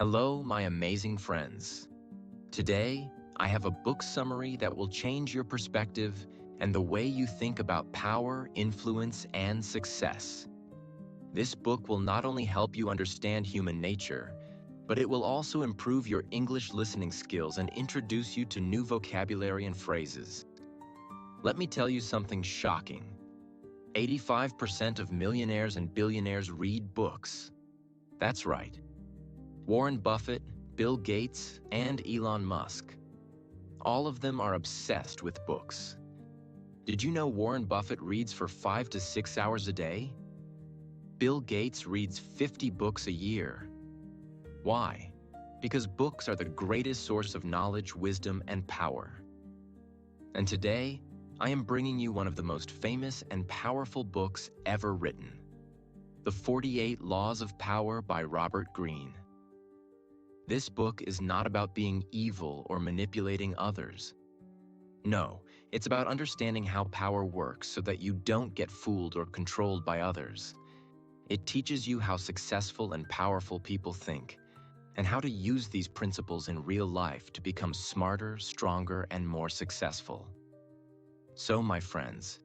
Hello, my amazing friends. Today, I have a book summary that will change your perspective and the way you think about power, influence, and success. This book will not only help you understand human nature, but it will also improve your English listening skills and introduce you to new vocabulary and phrases. Let me tell you something shocking. 85% of millionaires and billionaires read books. That's right. Warren Buffett, Bill Gates, and Elon Musk. All of them are obsessed with books. Did you know Warren Buffett reads for 5 to 6 hours a day? Bill Gates reads 50 books a year. Why? Because books are the greatest source of knowledge, wisdom, and power. And today, I am bringing you one of the most famous and powerful books ever written. The 48 Laws of Power by Robert Greene. This book is not about being evil or manipulating others. No, it's about understanding how power works so that you don't get fooled or controlled by others. It teaches you how successful and powerful people think, and how to use these principles in real life to become smarter, stronger, and more successful. So, my friends,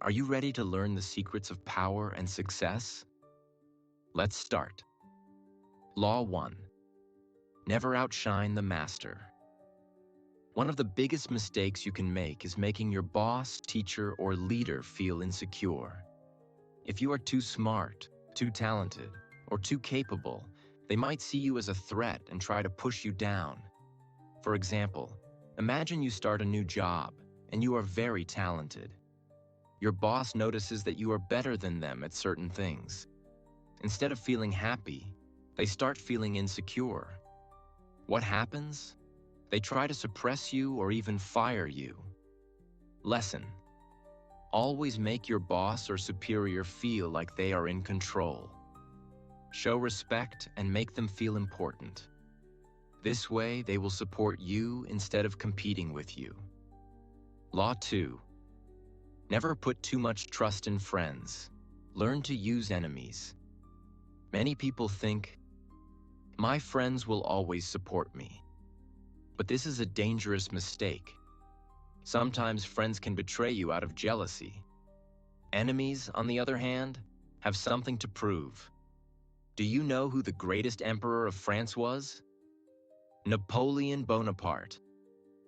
are you ready to learn the secrets of power and success? Let's start. Law 1. Never outshine the master. One of the biggest mistakes you can make is making your boss, teacher, or leader feel insecure. If you are too smart, too talented, or too capable, they might see you as a threat and try to push you down. For example, imagine you start a new job and you are very talented. Your boss notices that you are better than them at certain things. Instead of feeling happy, they start feeling insecure. What happens? They try to suppress you or even fire you. Lesson: always make your boss or superior feel like they are in control. Show respect and make them feel important. This way, they will support you instead of competing with you. Law 2. Never put too much trust in friends. Learn to use enemies. Many people think, my friends will always support me. But this is a dangerous mistake. Sometimes friends can betray you out of jealousy. Enemies, on the other hand, have something to prove. Do you know who the greatest emperor of France was? Napoleon Bonaparte.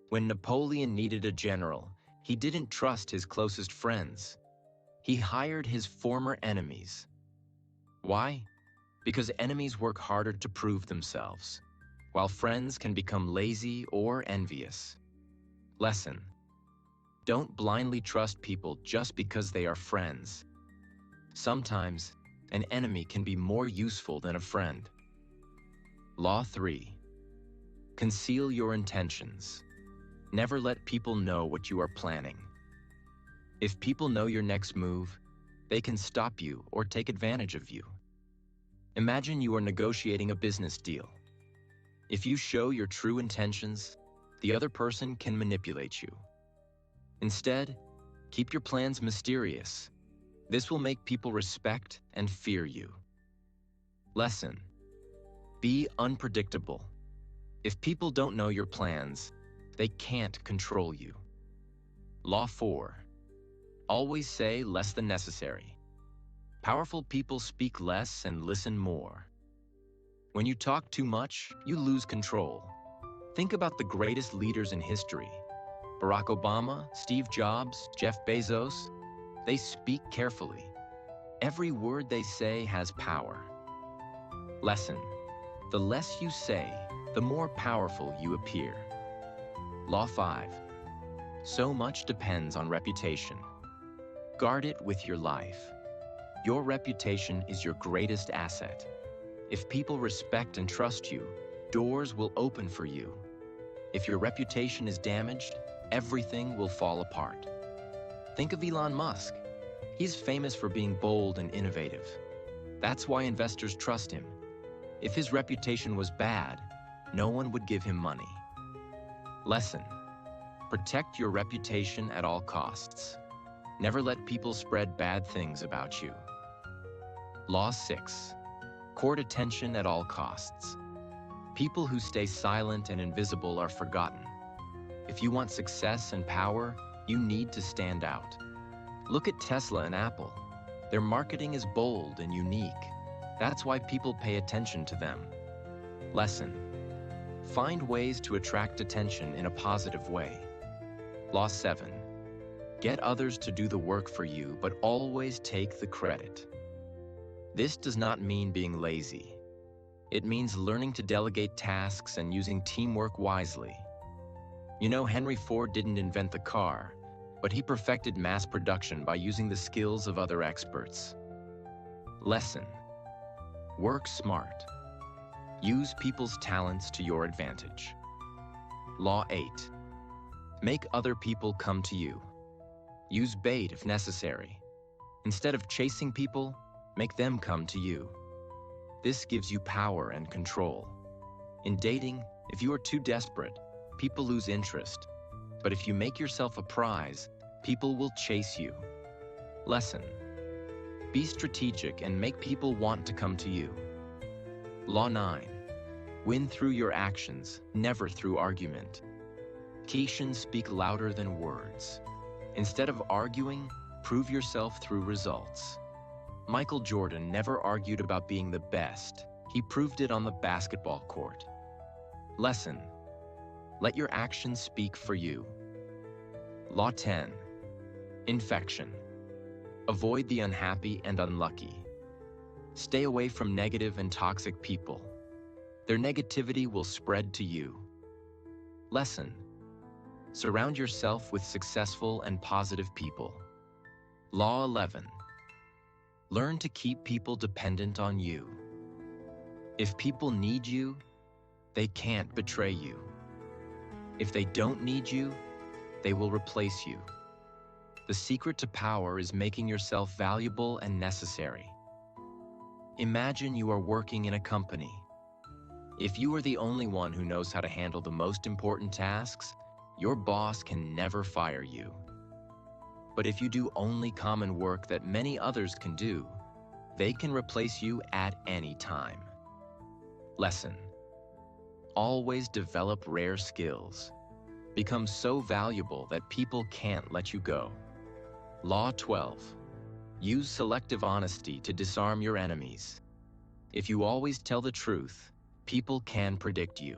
When Napoleon needed a general, he didn't trust his closest friends. He hired his former enemies. Why? Because enemies work harder to prove themselves, while friends can become lazy or envious. Lesson: don't blindly trust people just because they are friends. Sometimes, an enemy can be more useful than a friend. Law 3. Conceal your intentions. Never let people know what you are planning. If people know your next move, they can stop you or take advantage of you. Imagine you are negotiating a business deal. If you show your true intentions, the other person can manipulate you. Instead, keep your plans mysterious. This will make people respect and fear you. Lesson: be unpredictable. If people don't know your plans, they can't control you. Law 4. Always say less than necessary. Powerful people speak less and listen more. When you talk too much, you lose control. Think about the greatest leaders in history. Barack Obama, Steve Jobs, Jeff Bezos. They speak carefully. Every word they say has power. Lesson: the less you say, the more powerful you appear. Law 5. So much depends on reputation. Guard it with your life. Your reputation is your greatest asset. If people respect and trust you, doors will open for you. If your reputation is damaged, everything will fall apart. Think of Elon Musk. He's famous for being bold and innovative. That's why investors trust him. If his reputation was bad, no one would give him money. Lesson: protect your reputation at all costs. Never let people spread bad things about you. Law 6. Court attention at all costs. People who stay silent and invisible are forgotten. If you want success and power, you need to stand out. Look at Tesla and Apple. Their marketing is bold and unique. That's why people pay attention to them. Lesson: find ways to attract attention in a positive way. Law 7. Get others to do the work for you, but always take the credit. This does not mean being lazy. It means learning to delegate tasks and using teamwork wisely. You know, Henry Ford didn't invent the car, but he perfected mass production by using the skills of other experts. Lesson: work smart. Use people's talents to your advantage. Law 8. Make other people come to you. Use bait if necessary. Instead of chasing people, make them come to you. This gives you power and control. In dating, if you are too desperate, people lose interest. But if you make yourself a prize, people will chase you. Lesson: be strategic and make people want to come to you. Law 9. Win through your actions, never through argument. Actions speak louder than words. Instead of arguing, prove yourself through results. Michael Jordan never argued about being the best. He proved it on the basketball court. Lesson: let your actions speak for you. Law 10. Infection. Avoid the unhappy and unlucky. Stay away from negative and toxic people. Their negativity will spread to you. Lesson: surround yourself with successful and positive people. Law 11. Learn to keep people dependent on you. If people need you, they can't betray you. If they don't need you, they will replace you. The secret to power is making yourself valuable and necessary. Imagine you are working in a company. If you are the only one who knows how to handle the most important tasks, your boss can never fire you. But if you do only common work that many others can do, they can replace you at any time. Lesson: always develop rare skills. Become so valuable that people can't let you go. Law 12. Use selective honesty to disarm your enemies. If you always tell the truth, people can predict you.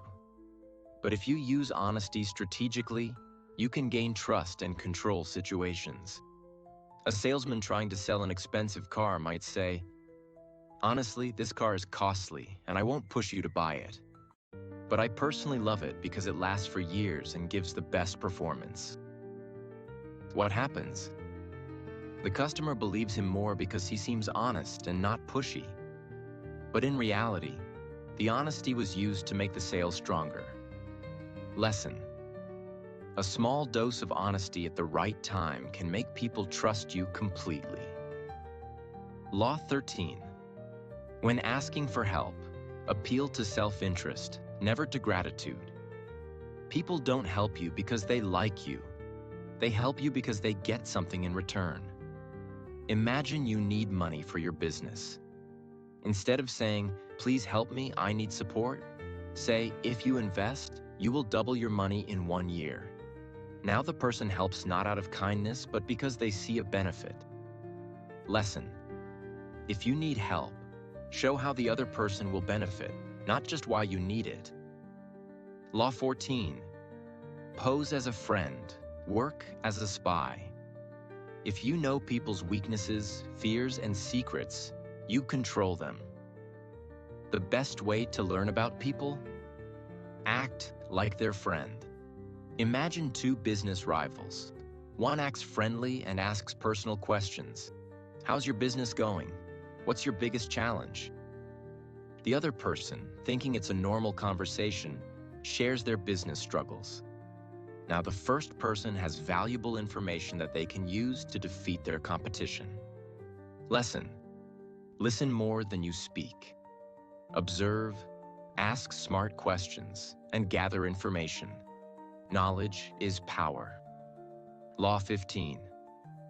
But if you use honesty strategically, you can gain trust and control situations. A salesman trying to sell an expensive car might say, "Honestly, this car is costly, and I won't push you to buy it. But I personally love it because it lasts for years and gives the best performance." What happens? The customer believes him more because he seems honest and not pushy. But in reality, the honesty was used to make the sale stronger. Lesson: a small dose of honesty at the right time can make people trust you completely. Law 13. When asking for help, appeal to self-interest, never to gratitude. People don't help you because they like you. They help you because they get something in return. Imagine you need money for your business. Instead of saying, "Please help me, I need support," say, "If you invest, you will double your money in 1 year." Now the person helps not out of kindness, but because they see a benefit. Lesson: if you need help, show how the other person will benefit, not just why you need it. Law 14. Pose as a friend, work as a spy. If you know people's weaknesses, fears, and secrets, you control them. The best way to learn about people? Act like their friend. Imagine two business rivals. One acts friendly and asks personal questions. "How's your business going? What's your biggest challenge?" The other person, thinking it's a normal conversation, shares their business struggles. Now the first person has valuable information that they can use to defeat their competition. Lesson: listen more than you speak. Observe, ask smart questions, and gather information. Knowledge is power. Law 15.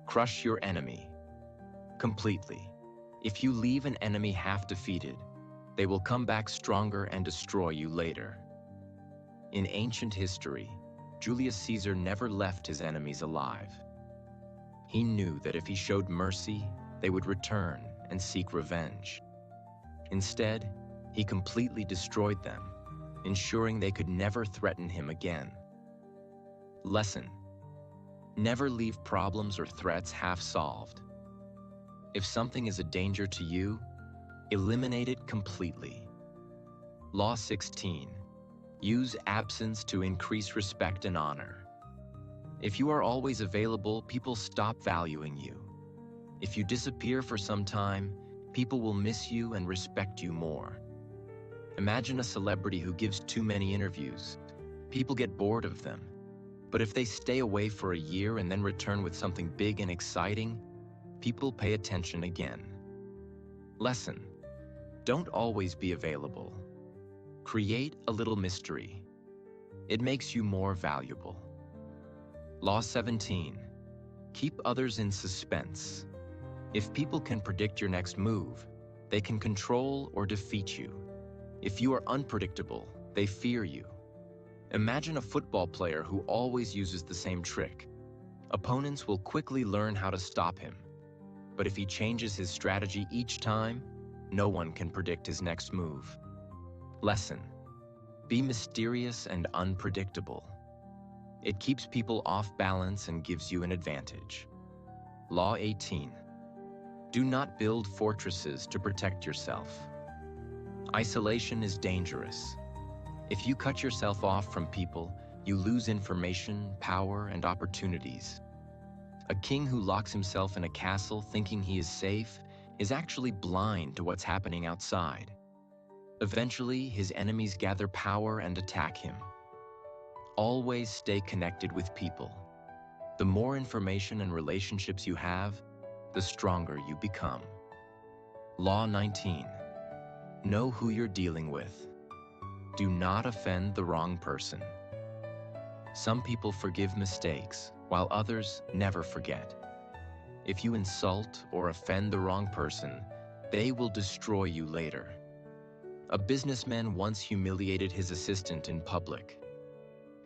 Crush your enemy completely. If you leave an enemy half defeated, They will come back stronger and destroy you later. In ancient history, Julius Caesar never left his enemies alive. He knew that if he showed mercy, they would return and seek revenge. Instead, he completely destroyed them, ensuring they could never threaten him again. Lesson: never leave problems or threats half-solved. If something is a danger to you, eliminate it completely. Law 16. Use absence to increase respect and honor. If you are always available, people stop valuing you. If you disappear for some time, people will miss you and respect you more. Imagine a celebrity who gives too many interviews. People get bored of them. But if they stay away for a year and then return with something big and exciting, people pay attention again. Lesson: don't always be available. Create a little mystery. It makes you more valuable. Law 17. Keep others in suspense. If people can predict your next move, they can control or defeat you. If you are unpredictable, they fear you. Imagine a football player who always uses the same trick. Opponents will quickly learn how to stop him. But if he changes his strategy each time, no one can predict his next move. Lesson: be mysterious and unpredictable. It keeps people off balance and gives you an advantage. Law 18. Do not build fortresses to protect yourself. Isolation is dangerous. If you cut yourself off from people, you lose information, power, and opportunities. A king who locks himself in a castle thinking he is safe is actually blind to what's happening outside. Eventually, his enemies gather power and attack him. Always stay connected with people. The more information and relationships you have, the stronger you become. Law 19. Know who you're dealing with. Do not offend the wrong person. Some people forgive mistakes, while others never forget. If you insult or offend the wrong person, they will destroy you later. A businessman once humiliated his assistant in public.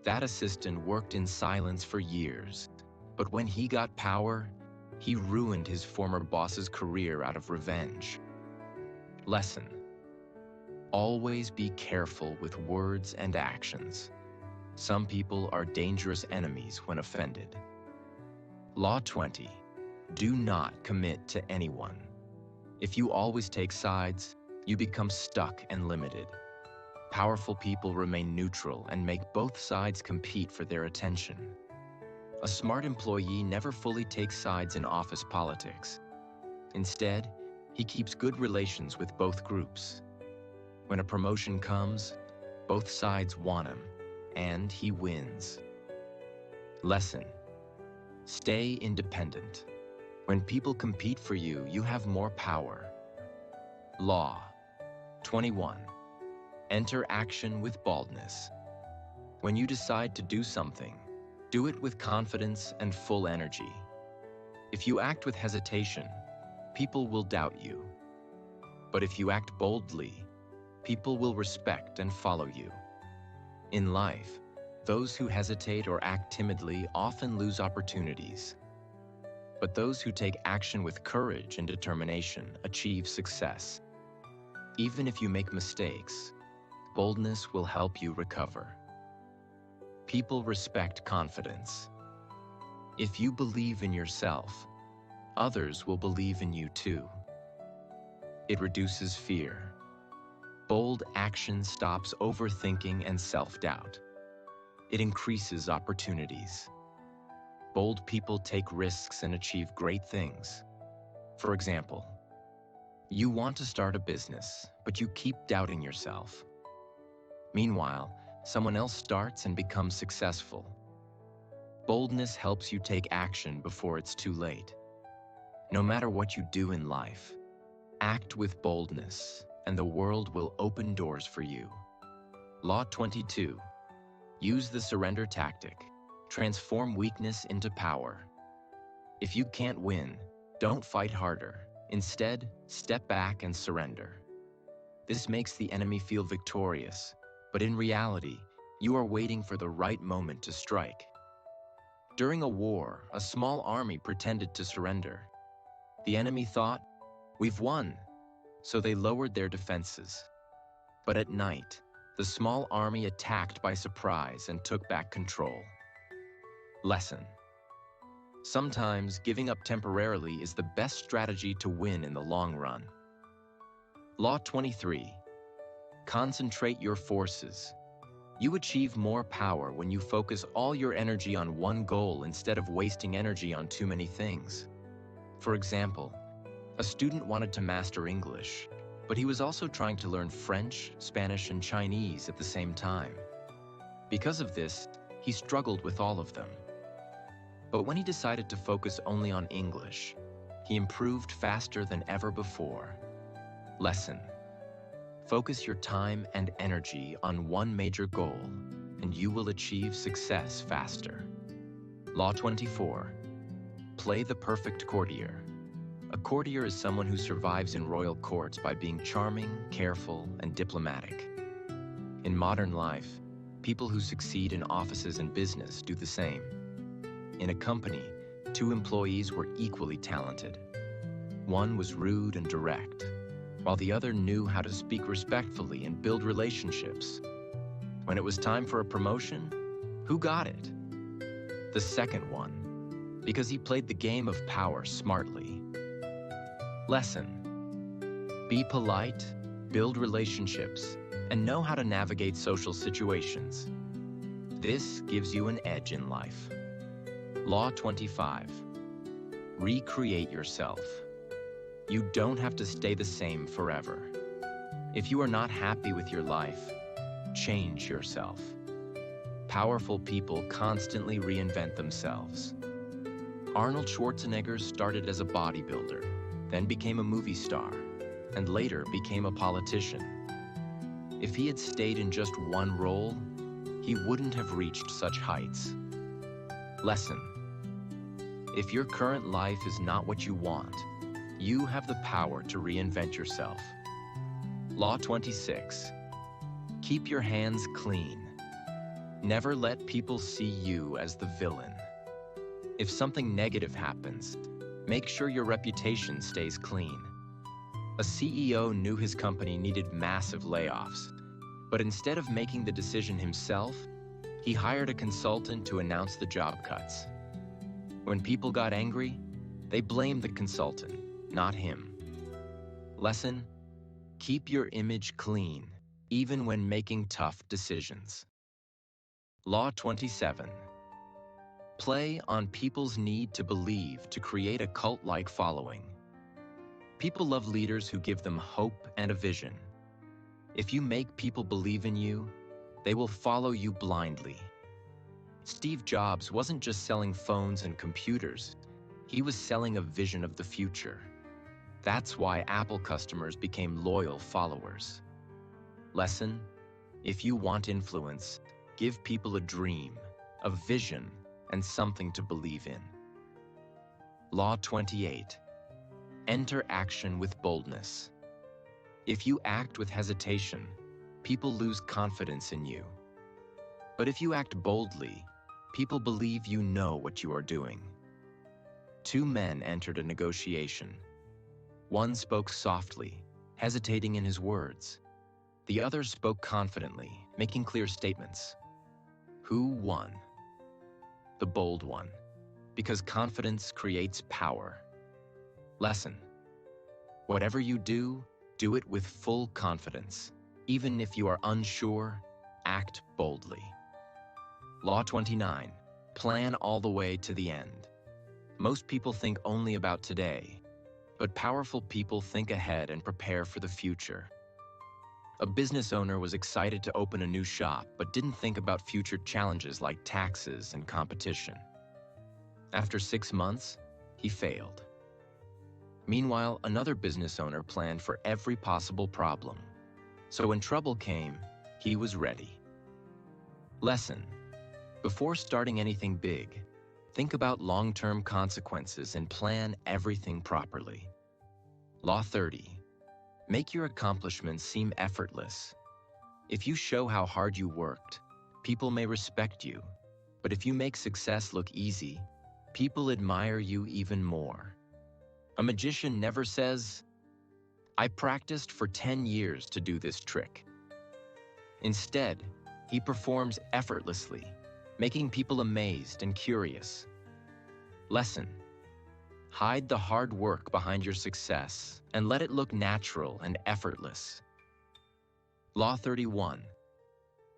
That assistant worked in silence for years, but when he got power, he ruined his former boss's career out of revenge. Lesson: always be careful with words and actions. Some people are dangerous enemies when offended. Law 20. Do not commit to anyone. If you always take sides, you become stuck and limited. Powerful people remain neutral and make both sides compete for their attention. A smart employee never fully takes sides in office politics. Instead, he keeps good relations with both groups. When a promotion comes, both sides want him, and he wins. Lesson: stay independent. When people compete for you, you have more power. Law 21. Enter action with boldness. When you decide to do something, do it with confidence and full energy. If you act with hesitation, people will doubt you. But if you act boldly, people will respect and follow you. In life, those who hesitate or act timidly often lose opportunities. But those who take action with courage and determination achieve success. Even if you make mistakes, boldness will help you recover. People respect confidence. If you believe in yourself, others will believe in you too. It reduces fear. Bold action stops overthinking and self-doubt. It increases opportunities. Bold people take risks and achieve great things. For example, you want to start a business, but you keep doubting yourself. Meanwhile, someone else starts and becomes successful. Boldness helps you take action before it's too late. No matter what you do in life, act with boldness, and the world will open doors for you. Law 22. Use the surrender tactic. Transform weakness into power. If you can't win, don't fight harder. Instead, step back and surrender. This makes the enemy feel victorious, but in reality, you are waiting for the right moment to strike. During a war, a small army pretended to surrender. The enemy thought, "We've won," so they lowered their defenses. But at night, the small army attacked by surprise and took back control. Lesson: sometimes giving up temporarily is the best strategy to win in the long run. Law 23. Concentrate your forces. You achieve more power when you focus all your energy on one goal instead of wasting energy on too many things. For example, a student wanted to master English, but he was also trying to learn French, Spanish, and Chinese at the same time. Because of this, he struggled with all of them. But when he decided to focus only on English, he improved faster than ever before. Lesson: focus your time and energy on one major goal, and you will achieve success faster. Law 24. Play the perfect courtier. A courtier is someone who survives in royal courts by being charming, careful, and diplomatic. In modern life, people who succeed in offices and business do the same. In a company, 2 employees were equally talented. One was rude and direct, while the other knew how to speak respectfully and build relationships. When it was time for a promotion, who got it? The second one, because he played the game of power smartly. Lesson: be polite, build relationships, and know how to navigate social situations. This gives you an edge in life. Law 25. Recreate yourself. You don't have to stay the same forever. If you are not happy with your life, change yourself. Powerful people constantly reinvent themselves. Arnold Schwarzenegger started as a bodybuilder, then became a movie star, and later became a politician. If he had stayed in just one role, he wouldn't have reached such heights. Lesson: if your current life is not what you want, you have the power to reinvent yourself. Law 26. Keep your hands clean. Never let people see you as the villain. If something negative happens, make sure your reputation stays clean. A CEO knew his company needed massive layoffs, but instead of making the decision himself, he hired a consultant to announce the job cuts. When people got angry, they blamed the consultant, not him. Lesson: keep your image clean, even when making tough decisions. Law 27. Play on people's need to believe to create a cult-like following. People love leaders who give them hope and a vision. If you make people believe in you, they will follow you blindly. Steve Jobs wasn't just selling phones and computers, he was selling a vision of the future. That's why Apple customers became loyal followers. Lesson: if you want influence, give people a dream, a vision, and something to believe in. Law 28. Enter action with boldness. If you act with hesitation, people lose confidence in you. But if you act boldly, people believe you know what you are doing. 2 men entered a negotiation. One spoke softly, hesitating in his words. The other spoke confidently, making clear statements. Who won? The bold one, because confidence creates power. Lesson: whatever you do, do it with full confidence. Even if you are unsure, act boldly. Law 29. Plan all the way to the end. Most people think only about today, but powerful people think ahead and prepare for the future. A business owner was excited to open a new shop, but didn't think about future challenges like taxes and competition. After 6 months, he failed. Meanwhile, another business owner planned for every possible problem. So when trouble came, he was ready. Lesson: before starting anything big, think about long-term consequences and plan everything properly. Law 30. Make your accomplishments seem effortless. If you show how hard you worked, people may respect you. But if you make success look easy, people admire you even more. A magician never says, "I practiced for 10 years to do this trick." Instead, he performs effortlessly, making people amazed and curious. Lesson: hide the hard work behind your success and let it look natural and effortless. Law 31.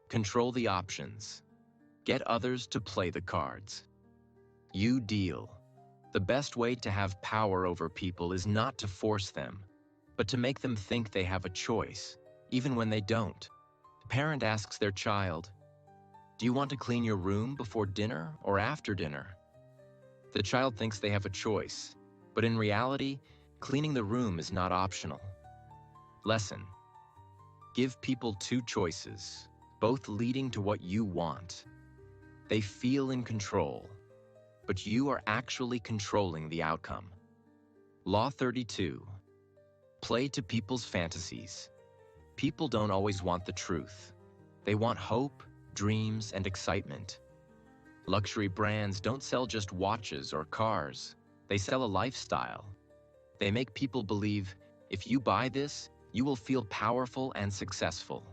Control the options. Get others to play the cards. You deal. The best way to have power over people is not to force them, but to make them think they have a choice, even when they don't. A parent asks their child, "Do you want to clean your room before dinner or after dinner?" The child thinks they have a choice, but in reality, cleaning the room is not optional. Lesson: give people two choices, both leading to what you want. They feel in control, but you are actually controlling the outcome. Law 32. Play to people's fantasies. People don't always want the truth. They want hope, dreams, and excitement. Luxury brands don't sell just watches or cars. They sell a lifestyle. They make people believe, if you buy this, you will feel powerful and successful.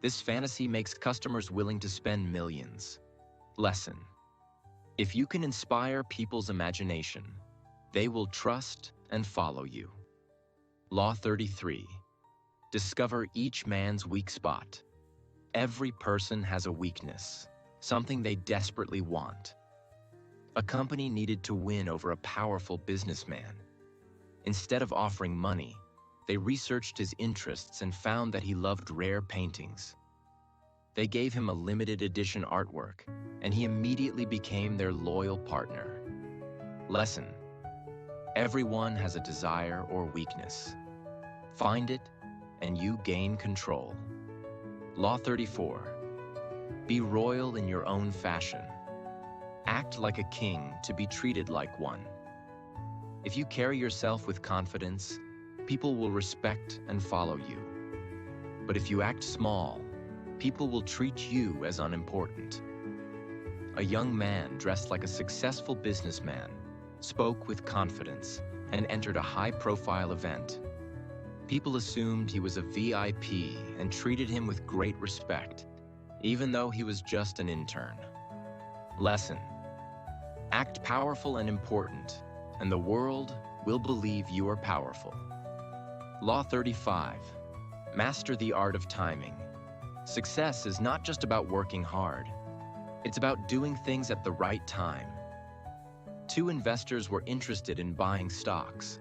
This fantasy makes customers willing to spend millions. Lesson: if you can inspire people's imagination, they will trust and follow you. Law 33. Discover each man's weak spot. Every person has a weakness, something they desperately want. A company needed to win over a powerful businessman. Instead of offering money, they researched his interests and found that he loved rare paintings. They gave him a limited edition artwork, and he immediately became their loyal partner. Lesson: everyone has a desire or weakness. Find it, and you gain control. Law 34. Be royal in your own fashion. Act like a king to be treated like one. If you carry yourself with confidence, people will respect and follow you. But if you act small, people will treat you as unimportant. A young man dressed like a successful businessman spoke with confidence and entered a high-profile event. People assumed he was a VIP and treated him with great respect, even though he was just an intern. Lesson: act powerful and important, and the world will believe you are powerful. Law 35. Master the art of timing. Success is not just about working hard. It's about doing things at the right time. Two investors were interested in buying stocks.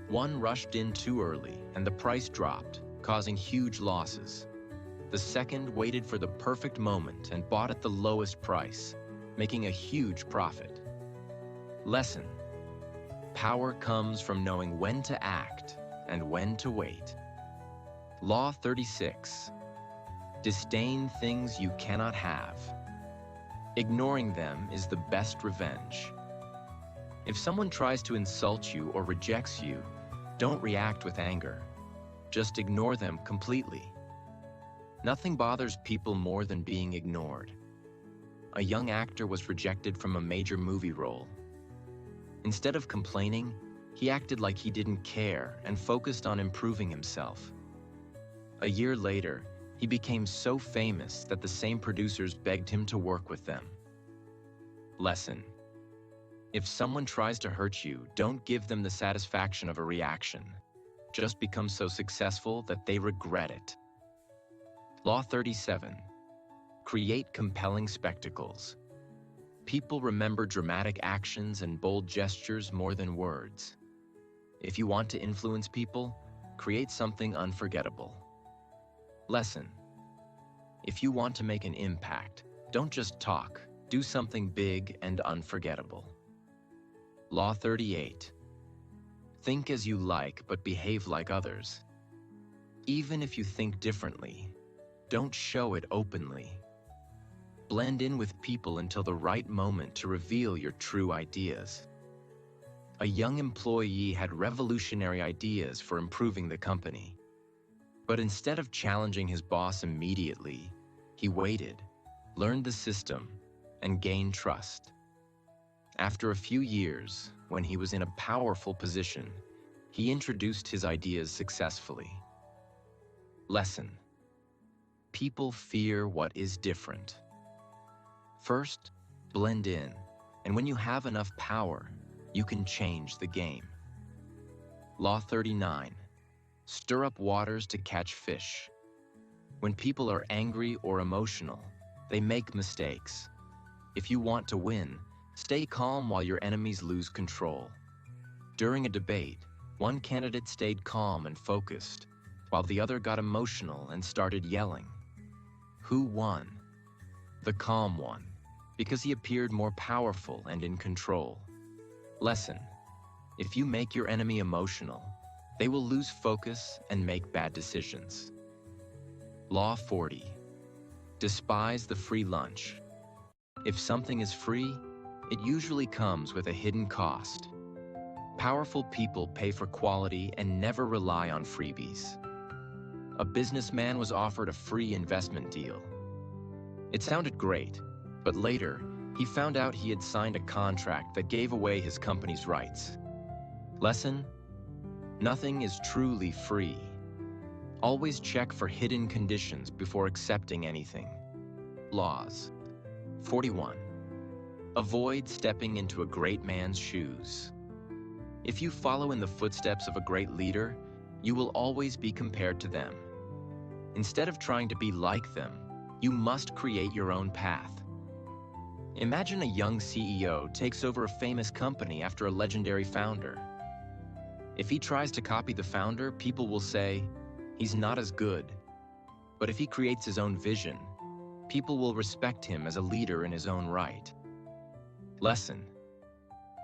One rushed in too early, and the price dropped, causing huge losses. The second waited for the perfect moment and bought at the lowest price, making a huge profit. Lesson: power comes from knowing when to act and when to wait. Law 36. Disdain things you cannot have. Ignoring them is the best revenge. If someone tries to insult you or rejects you, don't react with anger. Just ignore them completely. Nothing bothers people more than being ignored. A young actor was rejected from a major movie role. Instead of complaining, he acted like he didn't care and focused on improving himself. A year later, he became so famous that the same producers begged him to work with them. Lesson: if someone tries to hurt you, don't give them the satisfaction of a reaction. Just become so successful that they regret it. Law 37. Create compelling spectacles. People remember dramatic actions and bold gestures more than words. If you want to influence people, create something unforgettable. Lesson: if you want to make an impact, don't just talk, do something big and unforgettable. Law 38. Think as you like, but behave like others. Even if you think differently, don't show it openly. Blend in with people until the right moment to reveal your true ideas. A young employee had revolutionary ideas for improving the company. But instead of challenging his boss immediately, he waited, learned the system, and gained trust. After a few years, when he was in a powerful position, he introduced his ideas successfully. Lesson: people fear what is different. First, blend in, and when you have enough power, you can change the game. Law 39. Stir up waters to catch fish. When people are angry or emotional, they make mistakes. If you want to win, stay calm while your enemies lose control. During a debate, one candidate stayed calm and focused, while the other got emotional and started yelling. Who won? The calm one, because he appeared more powerful and in control. Lesson: if you make your enemy emotional, they will lose focus and make bad decisions. Law 40. Despise the free lunch. If something is free, it usually comes with a hidden cost. Powerful people pay for quality and never rely on freebies. A businessman was offered a free investment deal. It sounded great, but later, he found out he had signed a contract that gave away his company's rights. Lesson: nothing is truly free. Always check for hidden conditions before accepting anything. Laws 41. Avoid stepping into a great man's shoes. If you follow in the footsteps of a great leader, you will always be compared to them. Instead of trying to be like them, you must create your own path. Imagine a young CEO takes over a famous company after a legendary founder. If he tries to copy the founder, people will say, he's not as good. But if he creates his own vision, people will respect him as a leader in his own right. Lesson: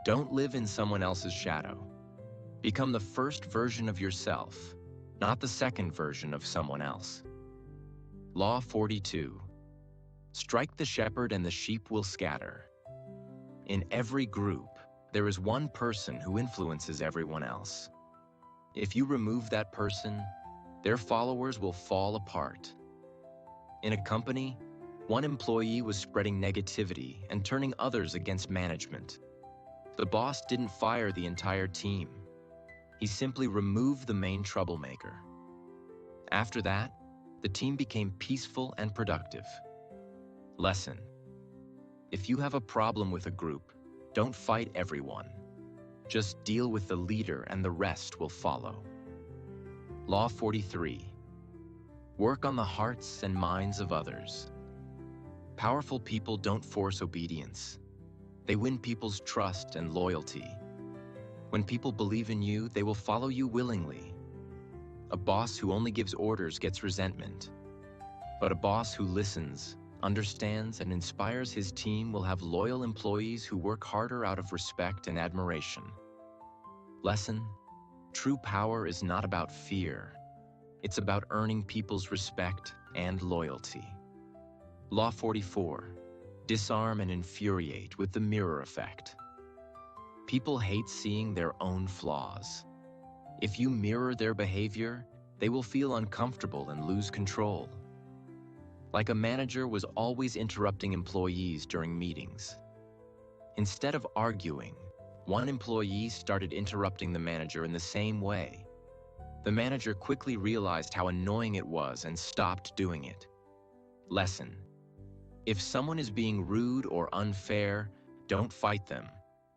don't live in someone else's shadow. Become the first version of yourself, not the second version of someone else. Law 42. Strike the shepherd and the sheep will scatter. In every group, there is one person who influences everyone else. If you remove that person, their followers will fall apart. In a company, one employee was spreading negativity and turning others against management. The boss didn't fire the entire team. He simply removed the main troublemaker. After that, the team became peaceful and productive. Lesson: if you have a problem with a group, don't fight everyone. Just deal with the leader and the rest will follow. Law 43. Work on the hearts and minds of others. Powerful people don't force obedience. They win people's trust and loyalty. When people believe in you, they will follow you willingly. A boss who only gives orders gets resentment. But a boss who listens, understands, and inspires his team will have loyal employees who work harder out of respect and admiration. Lesson: true power is not about fear. It's about earning people's respect and loyalty. Law 44. Disarm and infuriate with the mirror effect. People hate seeing their own flaws. If you mirror their behavior, they will feel uncomfortable and lose control. Like a manager was always interrupting employees during meetings. Instead of arguing, one employee started interrupting the manager in the same way. The manager quickly realized how annoying it was and stopped doing it. Lesson: if someone is being rude or unfair, don't fight them.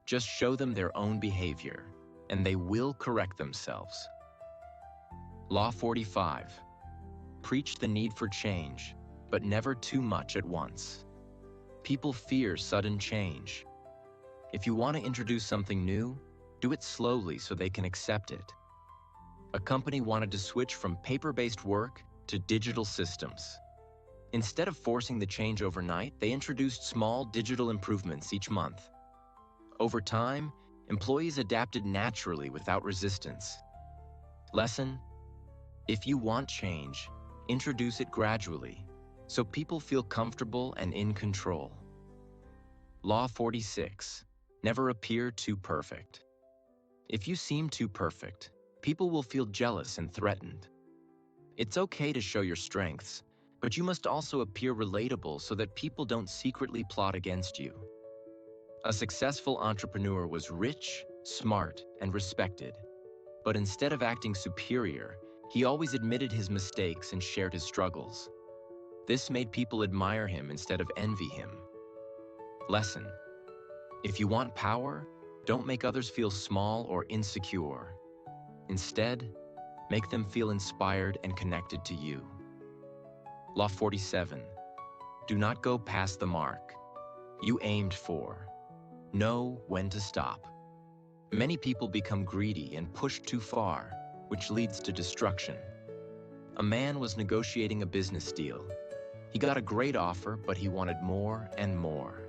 Just show them their own behavior, and they will correct themselves. Law 45. Preach the need for change, but never too much at once. People fear sudden change. If you want to introduce something new, do it slowly so they can accept it. A company wanted to switch from paper-based work to digital systems. Instead of forcing the change overnight, they introduced small digital improvements each month. Over time, employees adapted naturally without resistance. Lesson: if you want change, introduce it gradually, so people feel comfortable and in control. Law 46. Never appear too perfect. If you seem too perfect, people will feel jealous and threatened. It's okay to show your strengths, but you must also appear relatable so that people don't secretly plot against you. A successful entrepreneur was rich, smart, and respected. But instead of acting superior, he always admitted his mistakes and shared his struggles. This made people admire him instead of envy him. Lesson: if you want power, don't make others feel small or insecure. Instead, make them feel inspired and connected to you. Law 47. Do not go past the mark you aimed for. Know when to stop. Many people become greedy and push too far, which leads to destruction. A man was negotiating a business deal. He got a great offer, but he wanted more and more.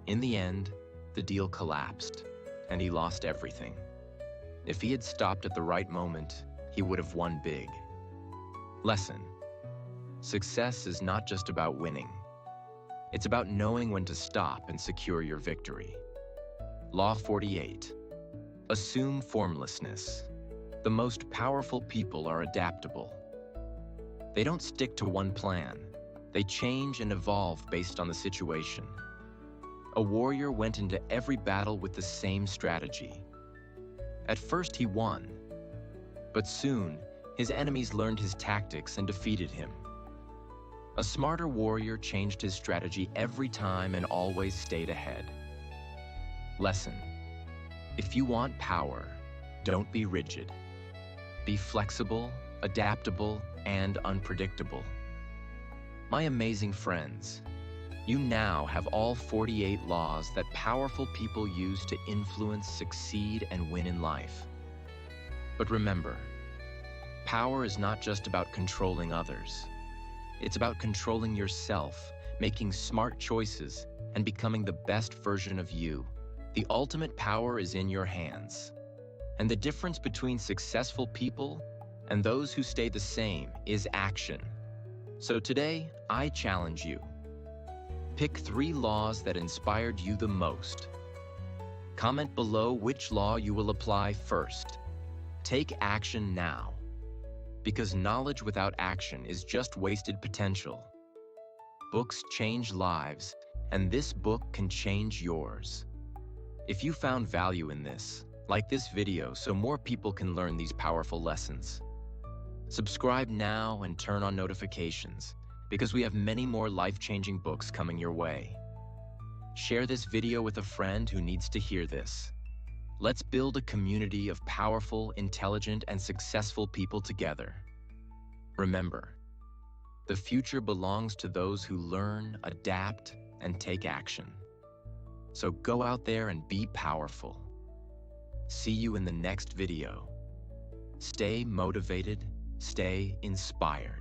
In the end, the deal collapsed, and he lost everything. If he had stopped at the right moment, he would have won big. Lesson: success is not just about winning. It's about knowing when to stop and secure your victory. Law 48. Assume formlessness. The most powerful people are adaptable. They don't stick to one plan. They change and evolve based on the situation. A warrior went into every battle with the same strategy. At first he won, but soon his enemies learned his tactics and defeated him. A smarter warrior changed his strategy every time and always stayed ahead. Lesson: if you want power, don't be rigid. Be flexible, adaptable, and unpredictable. My amazing friends, you now have all 48 laws that powerful people use to influence, succeed, and win in life. But remember, power is not just about controlling others. It's about controlling yourself, making smart choices, and becoming the best version of you. The ultimate power is in your hands. And the difference between successful people and those who stay the same is action. So today, I challenge you. Pick 3 laws that inspired you the most. Comment below which law you will apply first. Take action now. Because knowledge without action is just wasted potential. Books change lives, and this book can change yours. If you found value in this, like this video so more people can learn these powerful lessons. Subscribe now and turn on notifications, because we have many more life-changing books coming your way. Share this video with a friend who needs to hear this. Let's build a community of powerful, intelligent, and successful people together. Remember, the future belongs to those who learn, adapt, and take action. So go out there and be powerful. See you in the next video. Stay motivated, stay inspired.